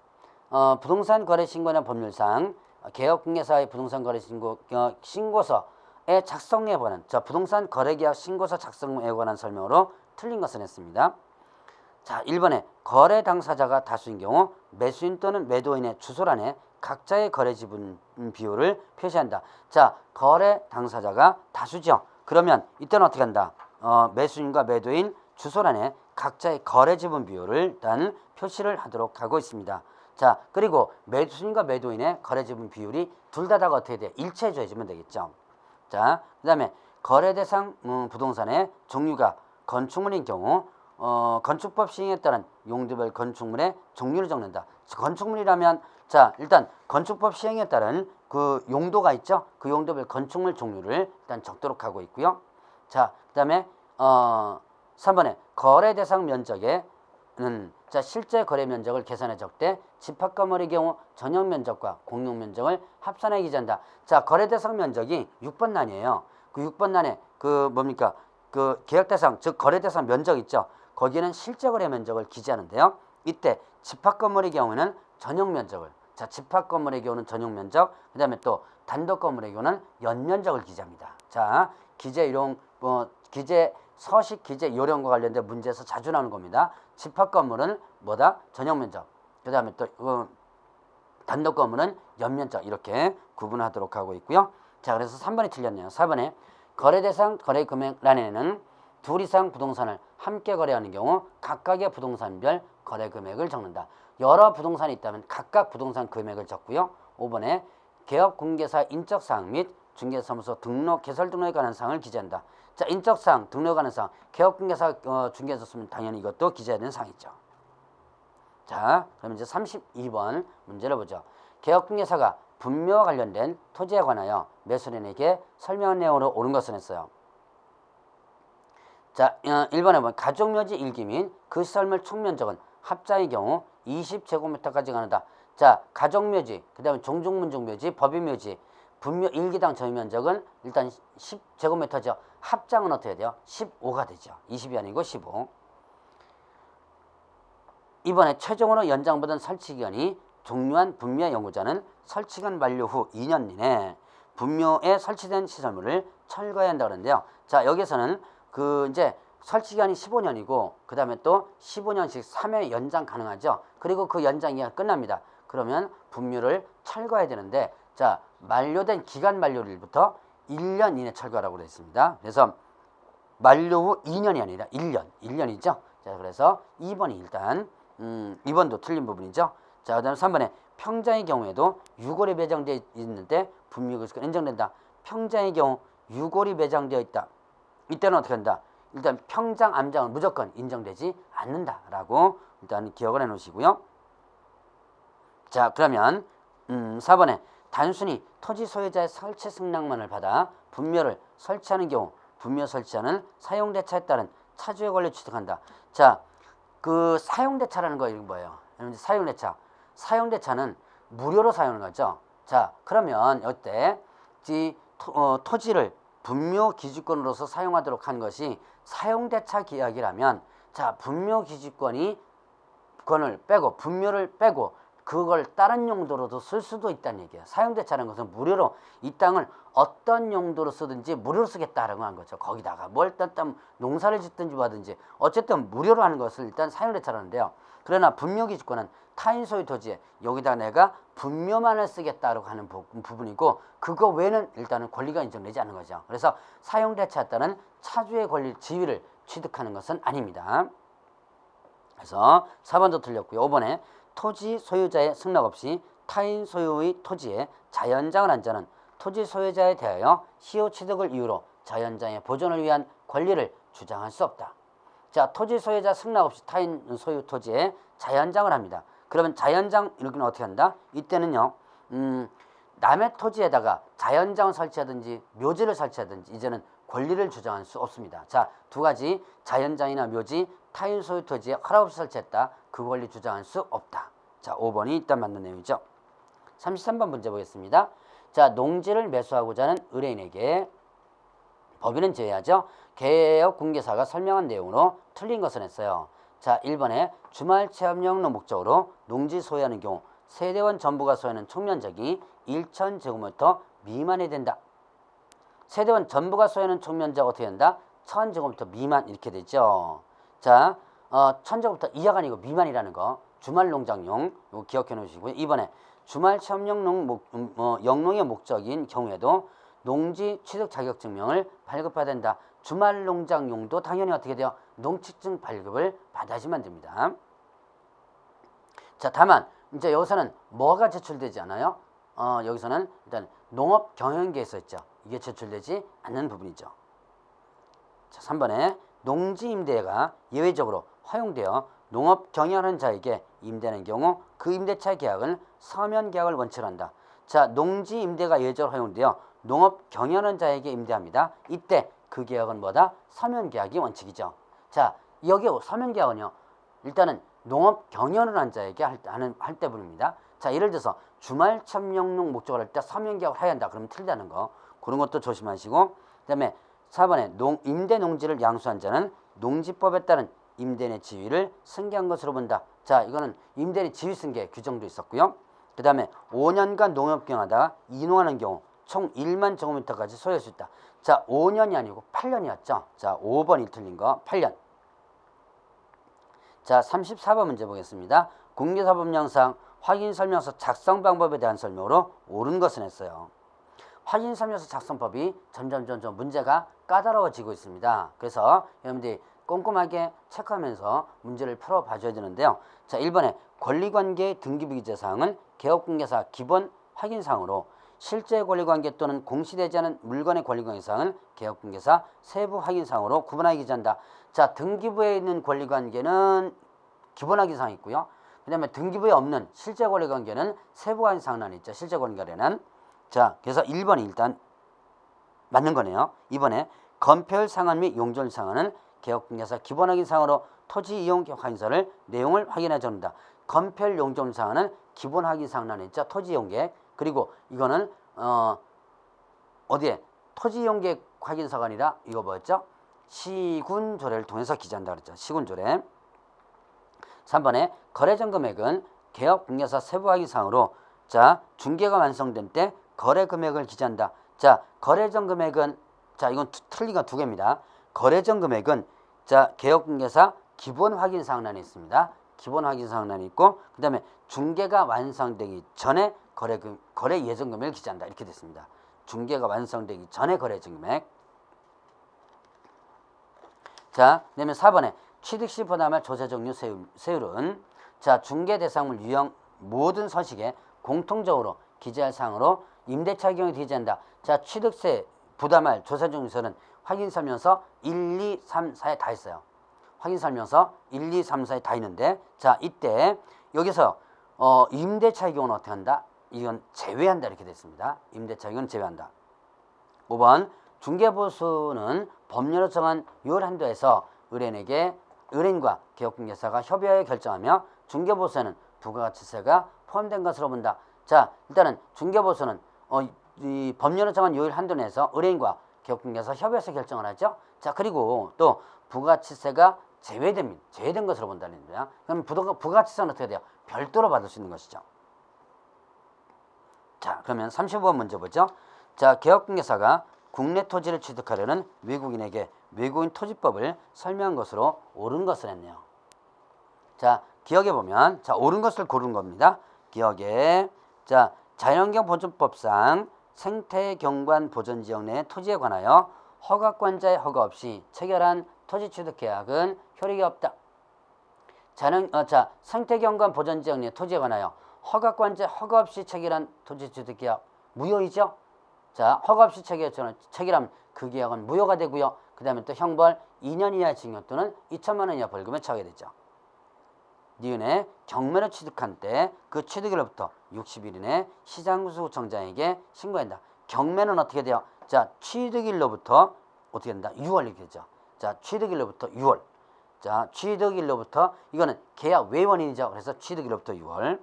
부동산 거래 신고는 법률상 개업공개사의 부동산 거래 신고서에 작성에 관한, 자, 부동산 거래계약 신고서 작성에 관한 설명으로 틀린 것은 했습니다. 자, 1번에 거래 당사자가 다수인 경우 매수인 또는 매도인의 주소란에 각자의 거래 지분 비율을 표시한다. 자, 거래 당사자가 다수죠. 그러면 이때는 어떻게 한다? 매수인과 매도인 주소란에 각자의 거래 지분 비율을 일단 표시를 하도록 하고 있습니다. 자, 그리고 매수인과 매도인의 거래 지분 비율이 둘 다가 어떻게 돼? 일치해줘야지면 되겠죠. 자, 그 다음에 거래 대상 부동산의 종류가 건축물인 경우 건축법 시행에 따른 용도별 건축물의 종류를 적는다. 건축물이라면 자, 일단 건축법 시행에 따른 그 용도가 있죠. 그 용도별 건축물 종류를 일단 적도록 하고 있고요. 자, 그 다음에 3번에 거래 대상 면적에 자, 실제 거래 면적을 계산해 적되 집합 건물의 경우 전용 면적과 공용 면적을 합산해 기재한다. 자, 거래 대상 면적이 6번 난이에요. 그 6번 난에 그 뭡니까? 그 계약 대상, 즉 거래 대상 면적 있죠. 거기에는 실제 거래 면적을 기재하는데요. 이때 집합 건물의 경우는 전용 면적을, 자, 집합 건물의 경우는 전용 면적, 그다음에 또 단독 건물의 경우는 연면적을 기재합니다. 자, 기재 이런 기재 서식 기재 요령과 관련된 문제에서 자주 나오는 겁니다. 집합 건물은 뭐다? 전용 면적. 그다음에 또 단독 건물은 연면적, 이렇게 구분하도록 하고 있고요. 자, 그래서 3번이 틀렸네요. 4번에 거래 대상 거래 금액란에는 둘 이상 부동산을 함께 거래하는 경우 각각의 부동산별 거래 금액을 적는다. 여러 부동산이 있다면 각각 부동산 금액을 적고요. 5번에 개업 공개사 인적사항 및 중개사무소 등록 개설 등록에 관한 사항을 기재한다. 자, 인적사항, 등록에 관한 사항, 개업공개사 중개사 쓰면 당연히 이것도 기재해야 되는 사항이죠. 자, 그럼 이제 32번 문제를 보죠. 개업공개사가 분묘와 관련된 토지에 관하여 매수인에게 설명한 내용으로 옳은 것은 했어요. 자, 1번에 보면 가족묘지 일기 및 그 시설물 총면적은 합자의 경우 20제곱미터까지 가능하다. 자, 가족묘지, 그 다음에 종중문중묘지, 법인묘지, 분묘 1기당 점유면적은 일단 10제곱미터죠. 합장은 어떻게 돼요? 15가 되죠. 20이 아니고 15. 이번에 최종으로 연장받은 설치기간이 종료한 분묘 연구자는 설치기간 만료 후 2년 이내 분묘에 설치된 시설물을 철거해야 한다고 그러는데요. 자, 여기서는 이제 설치기간이 15년이고 그 다음에 또 15년씩 3회 연장 가능하죠. 그리고 그 연장 기간 끝납니다. 그러면 분묘를 철거해야 되는데, 자, 만료된 기간 만료일부터 1년 이내 철거하라고 되어 있습니다. 그래서 만료 후 2년이 아니라 1년이죠. 자, 그래서 2번이 일단 2번도 틀린 부분이죠. 자, 그다음 3번에 평장의 경우에도 유골이 매장되어 있는데 분묘가 인정된다. 평장의 경우 유골이 매장되어 있다. 이때는 어떻게 한다? 일단 평장, 암장은 무조건 인정되지 않는다라고 일단 기억을 해 놓으시고요. 자, 그러면 4번에 단순히 토지 소유자의 설치 승낙만을 받아 분묘를 설치하는 경우 분묘 설치자는 사용대차에 따른 차주의 권리를 취득한다. 자, 그 사용대차라는 거 이건 뭐예요? 사용대차. 사용대차는 무료로 사용하는 거죠. 자, 그러면 이때 토지를 분묘 기지권으로서 사용하도록 한 것이 사용대차 계약이라면, 자, 분묘 기지권을 빼고 분묘를 빼고 그걸 다른 용도로도 쓸 수도 있다는 얘기예요. 사용대차라는 것은 무료로 이 땅을 어떤 용도로 쓰든지 무료로 쓰겠다라고 한 거죠. 거기다가 뭘 일단 농사를 짓든지 뭐든지 어쨌든 무료로 하는 것을 일단 사용대차라는데요. 그러나 분묘기지권은 타인 소유 토지에 여기다 내가 분묘만을 쓰겠다라고 하는 부분이고 그거 외에는 일단은 권리가 인정되지 않는 거죠. 그래서 사용대차에 따른 차주의 권리 지위를 취득하는 것은 아닙니다. 그래서 4번도 틀렸고요. 5번에 토지 소유자의 승낙 없이 타인 소유의 토지에 자연장을 한 자는 토지 소유자에 대하여 시효 취득을 이유로 자연장의 보존을 위한 권리를 주장할 수 없다. 자, 토지 소유자 승낙 없이 타인 소유 토지에 자연장을 합니다. 그러면 자연장 이렇게는 어떻게 한다? 이때는요, 남의 토지에다가 자연장을 설치하든지 묘지를 설치하든지 이제는 권리를 주장할 수 없습니다. 자, 두 가지 자연장이나 묘지, 타인 소유 토지에 허락 없이 설치했다. 그 권리 주장할 수 없다. 자, 5번이 일단 맞는 내용이죠. 33번 문제 보겠습니다. 자, 농지를 매수하고자 하는 의뢰인에게 법인은 제외하죠. 개업 공개사가 설명한 내용으로 틀린 것은 했어요. 자, 1번에 주말 체험용로 목적으로 농지 소유하는 경우 세대원 전부가 소유하는 총면적이 1,000제곱미터 미만이 된다. 세대원 전부가 소유하는 총면적 어떻게 된다? 1,000제곱미터 미만 이렇게 되죠. 자, 1,000제곱미터 이하가 아니고 미만이라는 거 주말 농장용 이거 기억해 놓으시고요. 2번에 주말 체험용 영농의 목적인 경우에도 농지 취득 자격증명을 발급해야 된다. 주말 농장용도 당연히 어떻게 돼요? 농취증 발급을 받아야지만 됩니다. 자, 다만 이제 여기서는 뭐가 제출되지 않아요? 여기서는 일단 농업 경영계에서 있죠. 이게 제출되지 않는 부분이죠. 자, 3번에 농지 임대가 예외적으로 허용되어 농업 경영하는 자에게 임대하는 경우 그 임대차 계약은 서면 계약을 원칙으로 한다. 자, 농지 임대가 예외적으로 허용되어 농업 경영하는 자에게 임대합니다. 이때 그 계약은 뭐다? 서면 계약이 원칙이죠. 자, 여기 서면 계약은요, 일단은 농업 경영을 한 자에게 할 때문입니다. 자, 예를 들어서 주말 체험용 목적을 할 때 서면 계약을 해야 한다. 그러면 틀리다는 거. 그런 것도 조심하시고, 그 다음에 4번에 임대 농지를 양수한 자는 농지법에 따른 임대인의 지위를 승계한 것으로 본다. 자, 이거는 임대인의 지위 승계 규정도 있었고요. 그 다음에 5년간 농업 경영하다가 이농하는 경우 총 1만 제곱미터까지 소유할 수 있다. 자, 5년이 아니고 8년이었죠. 자, 5번이 틀린 거 8년. 자, 34번 문제 보겠습니다. 공개사법령상 확인설명서 작성 방법에 대한 설명으로 옳은 것은 했어요. 확인설명서 작성법이 점점 문제가 까다로워지고 있습니다. 그래서 여러분들이 꼼꼼하게 체크하면서 문제를 풀어봐 줘야 되는데요. 자, 1번에 권리관계의 등기부 기재사항은 개업공개사 기본 확인사항으로 실제 권리관계 또는 공시되지 않은 물건의 권리관계사항은 개업공개사 세부 확인사항으로 구분하게 기재한다. 자, 등기부에 있는 권리관계는 기본 확인사항이 있고요. 그 다음에 등기부에 없는 실제 권리관계는 세부 확인사항은 있죠. 실제 권리관계는. 자, 그래서 1번이 일단 맞는 거네요. 2번에 건폐율 상한 및 용적률 상한은 개업공개사 기본 확인사항으로 토지 이용 확인서를 내용을 확인해 준다. 건폐율 용적률 상한은 기본 확인사항 안에 있죠. 토지 이용계획. 그리고 이거는 어디에? 토지용계획 확인서가 아니라 이거 뭐였죠? 시군조례를 통해서 기재한다 그랬죠. 시군조례. 3번에 거래전 금액은 개업공개사 세부 확인사항으로 자 중개가 완성된 때 거래 금액을 기재한다. 자 거래전 금액은 자 이건 틀린 거 두 개입니다. 거래전 금액은 자 개업공개사 기본 확인사항란이 있습니다. 기본 확인사항란이 있고 그 다음에 중개가 완성되기 전에 거래 예정 금액을 기재한다. 이렇게 됐습니다. 중개가 완성되기 전에 거래 예정 금액. 자, 그다음에 4번에 취득 시 부담할 조세 종류 세율은 자 중개 대상물 유형 모든 서식에 공통적으로 기재할 사항으로 임대차 경우에 기재한다. 자 취득세 부담할 조세 종류 세율은 확인 설명서 1, 2, 3, 4에 다 있어요. 확인 설명서 1, 2, 3, 4에 다 있는데 자 이때 여기서 임대차의 경우는 어떻게 한다? 이건 제외한다 이렇게 됐습니다. 임대차의 경우는 제외한다. 5번 중개보수는 법률로 정한 요율 한도에서 의뢰인과 개업공개사가 협의하여 결정하며 중개보수에는 부가가치세가 포함된 것으로 본다. 자 일단은 중개보수는 이 법률로 정한 요율 한도 내에서 의뢰인과 개업공개사 협의해서 결정을 하죠. 자 그리고 또 부가가치세가 제외된 것으로 본다는 거야. 그럼 부가가치세는 어떻게 돼요? 별도로 받을 수 있는 것이죠. 자 그러면 35번 문제 보죠. 자 개업공개사가 국내 토지를 취득하려는 외국인에게 외국인 토지법을 설명한 것으로 옳은 것을 했네요. 자 기억해 보면 자 옳은 것을 고른 겁니다. 기억에 자 자연환경 보존법상 생태경관 보존지역 내 토지에 관하여 허가권자의 허가 없이 체결한 토지 취득 계약은 효력이 없다. 자 생태경관 보존지역 내 토지에 관하여 허가권자의 허가 없이 체결한 토지 취득 계약 무효이죠. 자 허가 없이 체결하면 그 계약은 무효가 되고요. 그 다음에 또 형벌 2년 이하 징역 또는 2천만 원 이하 벌금에 처하게 되죠. 니은에 경매로 취득한 때 그 취득일로부터 60일 이내 시장구청장에게 신고한다. 경매는 어떻게 돼요? 자 취득일로부터 어떻게 된다? 6월 이렇게 되죠. 자 취득일로부터 6월. 자 취득일로부터 이거는 계약 외원인이죠. 그래서 취득일로부터 6월.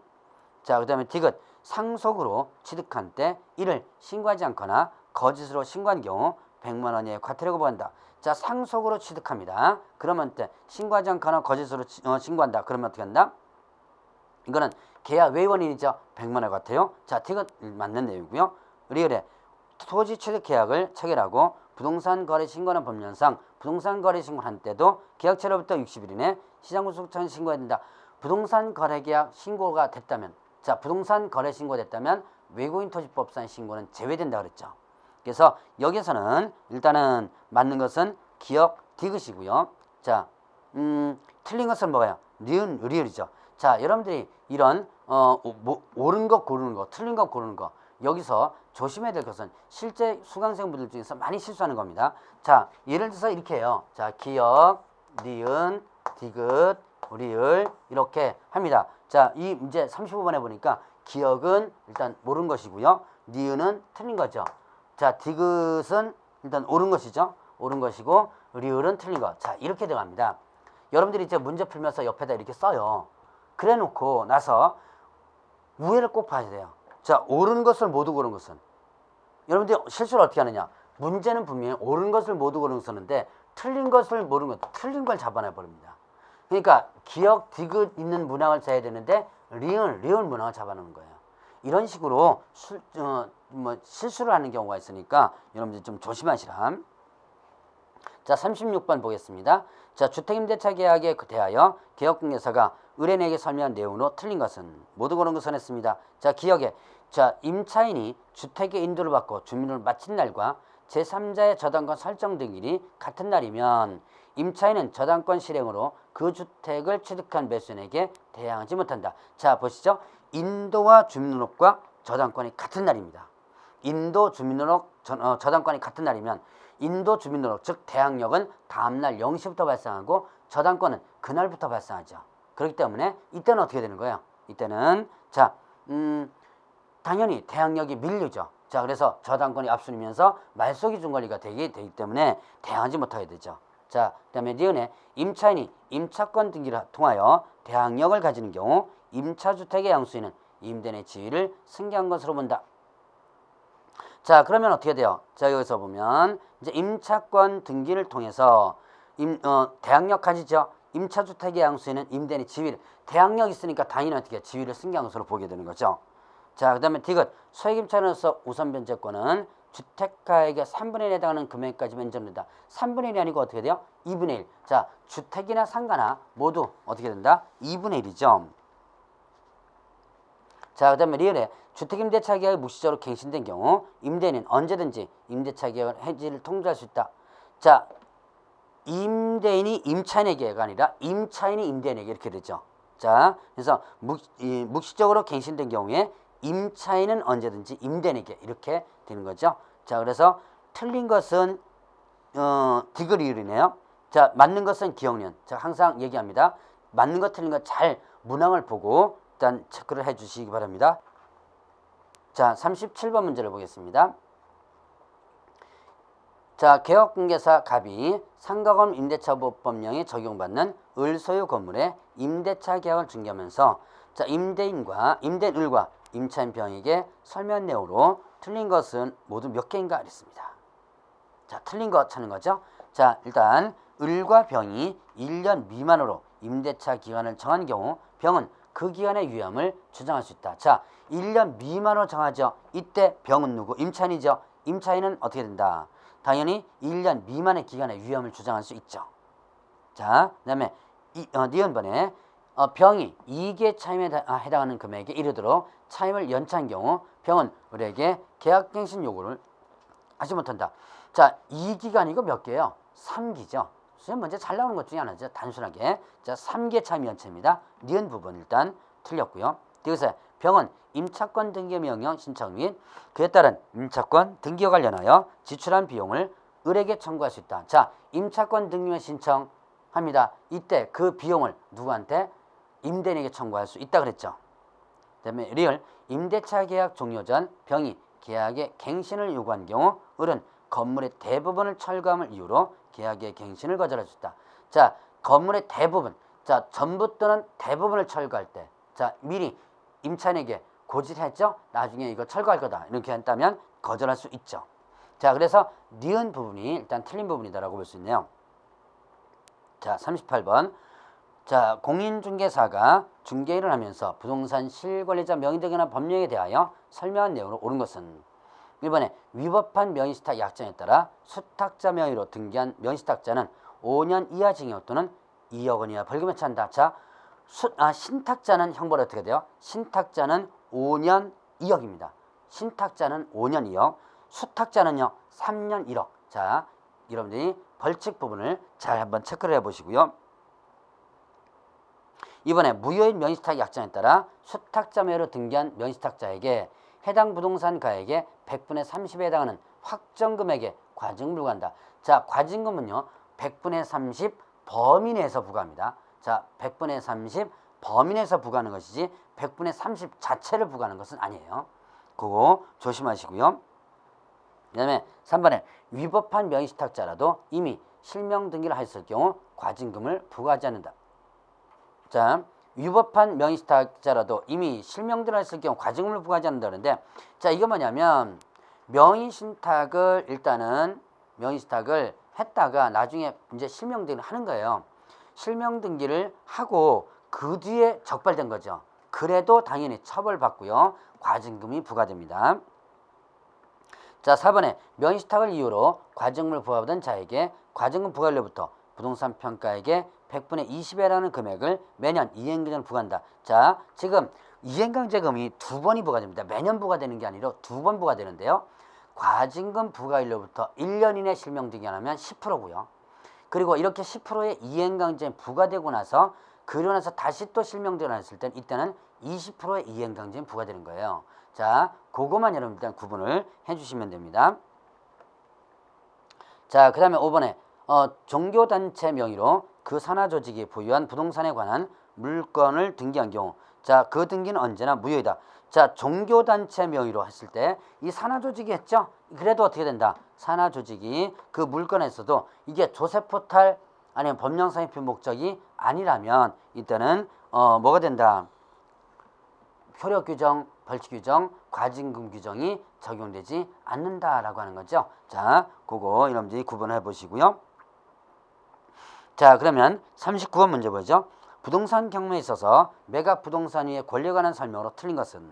자 그 다음에 디귿 상속으로 취득한 때 이를 신고하지 않거나 거짓으로 신고한 경우 100만 원 이하의 과태료가 부과한다. 자 상속으로 취득합니다. 그러면 때 신고하지 않거나 거짓으로 신고한다. 그러면 어떻게 한다? 이거는 계약 외원인이죠. 100만 원의 과태료. 자 디귿 맞는 내용이고요. 리을에 토지 취득 계약을 체결하고 부동산 거래 신고하는 법령상 부동산 거래 신고한 때도 계약체로부터 60일 이내 시장구청에 신고해야 된다. 부동산 거래 계약 신고가 됐다면 자 부동산 거래 신고됐다면 외국인 토지법상 신고는 제외된다 그랬죠. 그래서 여기서는 일단은 맞는 것은 기억 디귿이고요. 자 틀린 것은 뭐예요? 니은 리을이죠. 자 여러분들이 이런 옳은 것 고르는 거 틀린 것 고르는 거 여기서 조심해야 될 것은 실제 수강생분들 중에서 많이 실수하는 겁니다. 자 예를 들어서 이렇게 해요. 자 기억 니은 디귿 리을 이렇게 합니다. 자 이 문제 35번에 보니까 기억은 일단 옳은 것이고요. 니은은 틀린 거죠. 자 디귿은 일단 옳은 것이죠. 옳은 것이고 리을은 틀린 것. 자 이렇게 들어갑니다. 여러분들이 이제 문제 풀면서 옆에다 이렇게 써요. 그래 놓고 나서 우회를 꼭 봐야 돼요. 자 옳은 것을 모두 고른 것은 여러분들이 실수를 어떻게 하느냐. 문제는 분명히 옳은 것을 모두 고른 썼는데 틀린 것을 모르는 것 틀린 걸 잡아내 버립니다. 그러니까 기억 디귿 있는 문항을 써야 되는데 리을 문항을 잡아놓는 거예요. 이런 식으로 실수를 하는 경우가 있으니까 여러분들 좀 조심하시라. 자 36번 보겠습니다. 자 주택임대차 계약에 대하여 개업공개사가 의뢰인에게 설명한 내용으로 틀린 것은 모두 고른 것을 했습니다. 자 기억에 자 임차인이 주택에 인도를 받고 주민을 마친 날과 제3자의 저당권 설정 등일이 같은 날이면 임차인은 저당권 실행으로 그 주택을 취득한 매수인에게 대항하지 못한다. 자 보시죠. 인도와 주민등록과 저당권이 같은 날입니다. 인도 주민등록 저당권이 같은 날이면 인도 주민등록 즉 대항력은 다음날 0시부터 발생하고 저당권은 그날부터 발생하죠. 그렇기 때문에 이때는 어떻게 되는 거예요? 이때는 자 당연히 대항력이 밀리죠. 자 그래서 저당권이 앞서면서 말소기준 권리가 되기 때문에 대항하지 못하게 되죠. 자 그다음에 니은에 임차인이 임차권 등기를 통하여 대항력을 가지는 경우 임차주택의 양수인은 임대인의 지위를 승계한 것으로 본다. 자, 그러면 어떻게 돼요? 자, 여기서 보면 이제 임차권 등기를 통해서 대항력 가지죠. 임차주택의 양수에는 임대인이 지위를 대항력 있으니까 당연히 어떻게 지위를 승계양수로 보게 되는 거죠. 자, 그다음에 디귿 소액임차로서 우선 변제권은 주택가액의 3분의 1에 해당하는 금액까지 변제된다. 3분의 1이 아니고 어떻게 돼요? 2분의 1. 자, 주택이나 상가나 모두 어떻게 된다? 2분의 1이죠. 자, 그다음에 리얼에 주택임대차 계약이 묵시적으로 갱신된 경우 임대인은 언제든지 임대차 계약을 해지를 통지할 수 있다. 자, 임대인이 임차인에게가 아니라 임차인이 임대인에게 이렇게 되죠. 자, 그래서 묵시적으로 갱신된 경우에 임차인은 언제든지 임대인에게 이렇게 되는 거죠. 자, 그래서 틀린 것은 디귿 이율이네요. 자, 맞는 것은 기억년. 제가 항상 얘기합니다. 맞는 것 틀린 것 잘 문항을 보고 일단 체크를 해 주시기 바랍니다. 자, 37번 문제를 보겠습니다. 자, 개업공개사 갑이 상가건 임대차보호법령에 적용받는 을소유 건물의 임대차 계약을 중개하면서 자, 임대인을과 임차인 병에게 설명 내용으로 틀린 것은 모두 몇 개인가 그랬습니다. 자, 틀린 거 찾는 거죠. 자, 일단 을과 병이 1년 미만으로 임대차 기간을 정한 경우 병은 그 기간의 유효함을 주장할 수 있다. 자, 1년 미만으로 정하죠. 이때 병은 누구? 임차인이죠. 임차인은 어떻게 된다? 당연히 1년 미만의 기간의 유효함을 주장할 수 있죠. 자, 그 다음에 니은번에 병이 이익의 차임에 해당하는 금액에 이르도록 차임을 연차한 경우 병은 우리에게 계약갱신 요구를 하지 못한다. 자, 2기가 아니고 몇 개예요? 3기죠. 수험 문제 잘 나오는 것 중에 하나죠. 단순하게. 자, 3개 차임 연체입니다. 니은 부분 일단 틀렸고요. 여기서 병은 임차권 등기 명령 신청 및 그에 따른 임차권 등기와 관련하여 지출한 비용을 을에게 청구할 수 있다. 자, 임차권 등기 신청합니다. 이때 그 비용을 누구한테? 임대인에게 청구할 수 있다 그랬죠. 그다음에 리얼 임대차 계약 종료 전 병이 계약의 갱신을 요구한 경우 을은 건물의 대부분을 철거함을 이유로 계약의 갱신을 거절할 수 있다. 자, 건물의 대부분, 자, 전부 또는 대부분을 철거할 때, 자, 미리 임차인에게 고지했죠? 나중에 이거 철거할 거다. 이렇게 한다면 거절할 수 있죠. 자, 그래서 니은 부분이 일단 틀린 부분이다라고 볼 수 있네요. 자, 38번. 자, 공인중개사가 중개일을 하면서 부동산 실권리자 명의되거나 법령에 대하여 설명한 내용으로 옳은 것은 1번에 위법한 명의신탁 약정에 따라 수탁자 명의로 등기한 명의신탁자는 5년 이하 징역 또는 2억 원 이하 벌금에 처한다. 자, 신탁자는 형벌이 어떻게 돼요? 신탁자는 5년 2억입니다. 신탁자는 5년 2억, 수탁자는요 3년 1억. 자, 여러분들이 벌칙 부분을 잘 한번 체크를 해보시고요. 이번에 무효인 명의신탁 약정에 따라 수탁자 명의로 등기한 명의신탁자에게 해당 부동산 가액의 100분의 30에 해당하는 확정 금액에 과징금을 부과한다. 자, 과징금은요 100분의 30 범위 내에서 부과합니다. 자, 100분의 30 범위 내에서 부과하는 것이지 100분의 30 자체를 부과하는 것은 아니에요. 그거 조심하시고요. 그 다음에 3번에 위법한 명의신탁자라도 이미 실명 등기를 하였을 경우 과징금을 부과하지 않는다. 자, 위법한 명의신탁자라도 이미 실명 등기를 했을 경우 과징금을 부과하지 않는다는데, 자, 이거 뭐냐면 명의신탁을 일단은 명의신탁을 했다가 나중에 이제 실명 등기를 하는 거예요. 실명 등기를 하고 그 뒤에 적발된 거죠. 그래도 당연히 처벌받고요. 과징금이 부과됩니다. 자, 4번에 명의신탁을 이유로 과징금을 부과받은 자에게 과징금 부과일로부터 부동산 평가액의 100분의 20에 해당하는 금액을 매년 이행강제로 부과한다. 자, 지금 이행강제금이 2번이 부과됩니다. 매년 부과되는 게 아니라 2번 부과되는데요. 과징금 부과일로부터 1년 이내 실명 등기 안 하면 10%고요. 그리고 이렇게 10%의 이행강제 부과되고 나서 그러고 나서 다시 또 실명 등기를 했을 땐 이때는 20%의 이행강제 부과되는 거예요. 자, 그것만 여러분 일단 구분을 해주시면 됩니다. 자, 그 다음에 5번에 종교단체 명의로 그 산하조직이 보유한 부동산에 관한 물건을 등기한 경우, 자, 그 등기는 언제나 무효이다. 자, 종교단체 명의로 했을 때 이 산하조직이 했죠? 그래도 어떻게 된다? 산하조직이 그 물건에서도 이게 조세포탈 아니면 법령상의 목적이 아니라면 이때는 뭐가 된다? 효력 규정, 벌칙 규정, 과징금 규정이 적용되지 않는다라고 하는 거죠. 자, 그거 여러분들이 구분해 보시고요. 자, 그러면 39번 문제 보죠. 부동산 경매에 있어서 매각 부동산 위에 권리에 관한 설명으로 틀린 것은?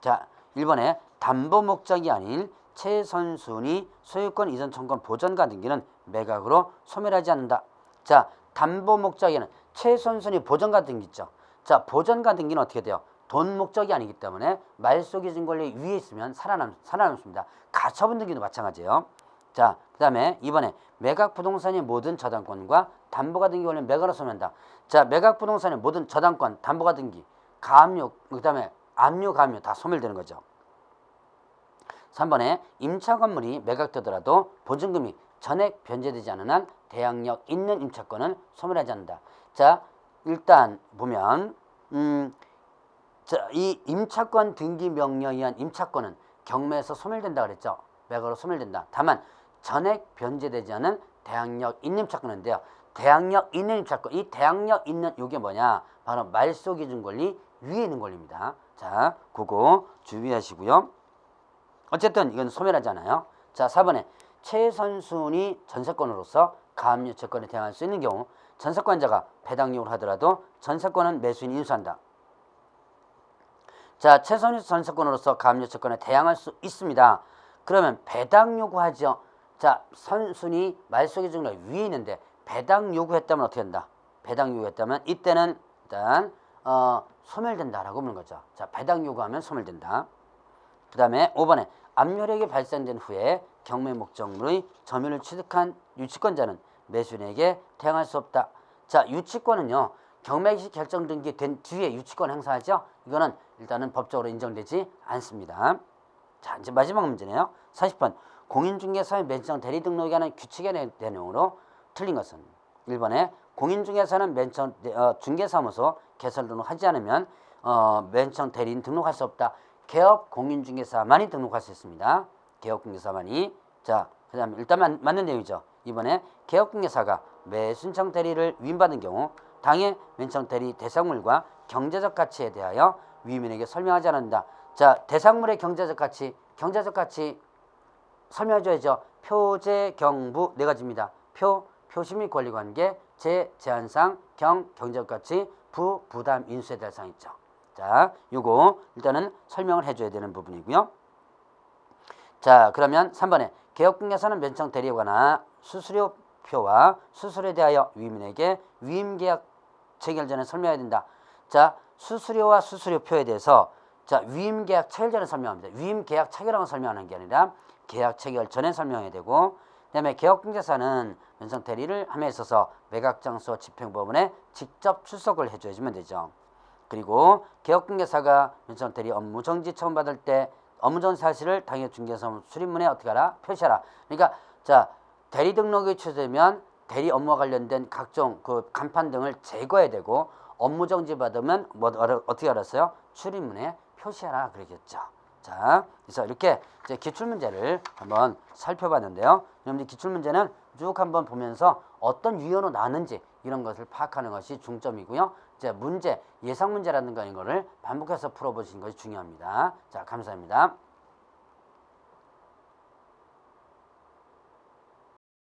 자, 1번에 담보 목적이 아닌 최선순위 소유권 이전 청구권 보전가 등기는 매각으로 소멸하지 않는다. 자, 담보 목적에는 최선순위 보전가 등기 있죠. 자, 보전가 등기는 어떻게 돼요? 돈 목적이 아니기 때문에 말소 기준 권리 위에 있으면 살아남습니다. 가처분 등기도 마찬가지예요. 자, 그 다음에 2번에 매각 부동산의 모든 저당권과 담보가 등기 원래 매각으로 소멸한다. 자, 매각 부동산의 모든 저당권, 담보가 등기, 가압류, 그 다음에 압류, 가압류 다 소멸되는 거죠. 3번에 임차 건물이 매각되더라도 보증금이 전액 변제되지 않은 한 대항력 있는 임차권은 소멸하지 않는다. 자, 일단 보면 자, 이 임차권 등기 명령에 의한 임차권은 경매에서 소멸된다 그랬죠. 매각으로 소멸된다. 다만 전액 변제되지 않은 대항력 있는 임차권인데요. 대항력 있는 임차권, 이 대항력 있는 이게 뭐냐? 바로 말소 기준 권리 위에 있는 권리입니다. 자, 그거 주의하시고요. 어쨌든 이건 소멸하잖아요. 자, 4번에 최선순위 전세권으로서 가압류 채권에 대항할 수 있는 경우 전세권자가 배당 요구를 하더라도 전세권은 매수인이 인수한다. 자, 최선순위 전세권으로서 가압류 채권에 대항할 수 있습니다. 그러면 배당 요구하죠. 자, 선순위 말소 기준 권리 위에 있는데 배당 요구했다면 어떻게 한다? 배당 요구했다면 이때는 일단 소멸된다라고 보는 거죠. 자, 배당 요구하면 소멸된다. 그 다음에 5번에 압류력이 발생된 후에 경매 목적물의 점유를 취득한 유치권자는 매수인에게 대항할 수 없다. 자, 유치권은요. 경매시 결정 등기된 뒤에 유치권 행사하죠. 이거는 일단은 법적으로 인정되지 않습니다. 자, 이제 마지막 문제네요. 40번 공인중개사의 맨청 대리 등록에 관한 규칙의 내용으로 틀린 것은? 1번에 공인중개사는 맨청 중개사무소 개설 등록하지 않으면 맨청 대리인 등록할 수 없다. 개업 공인중개사만이 등록할 수 있습니다. 개업 공인중개사만이. 자, 그 다음에 일단 맞는 내용이죠. 이번에 개업 공인중개사가 매순청 대리를 위임받은 경우 당해 맨청 대리 대상물과 경제적 가치에 대하여 위임인에게 설명하지 않는다. 자, 대상물의 경제적 가치 설명해줘야죠. 표제, 경부 네 가지입니다. 표시 및 권리관계, 제한상, 경제적 가치, 부담 인수에 대한 사항 있죠. 자, 요거 일단은 설명을 해줘야 되는 부분이고요. 자, 그러면 3번에 개업공개사는 맨청 대리에 관한 수수료표와 수수료에 대하여 위임인에게 위임계약 체결 전에 설명해야 된다. 자, 수수료와 수수료표에 대해서 자, 위임계약 체결 전에 설명합니다. 위임계약 체결하고 설명하는 게 아니라 계약 체결 전에 설명해야 되고, 그 다음에 개업공개사는 맨청 대리를 함에 있어서 매각장소 집행법원에 직접 출석을 해줘야지만 되죠. 그리고 개업공개사가 맨청 대리 업무정지 처분받을 때 업무정지 사실을 당해 중개사무 출입문에 어떻게 하라? 표시하라. 그러니까 자, 대리 등록이 취소되면 대리 업무와 관련된 각종 그 간판 등을 제거해야 되고 업무정지 받으면 어떻게 알았어요? 출입문에 표시하라 그러겠죠. 자, 그래서 이렇게 이제 기출문제를 한번 살펴봤는데요. 여러분들 기출문제는 쭉 한번 보면서 어떤 유형으로 나왔는지 이런 것을 파악하는 것이 중점이고요. 이제 문제, 예상 문제라든가 이런 거를 반복해서 풀어보시는 것이 중요합니다. 자, 감사합니다.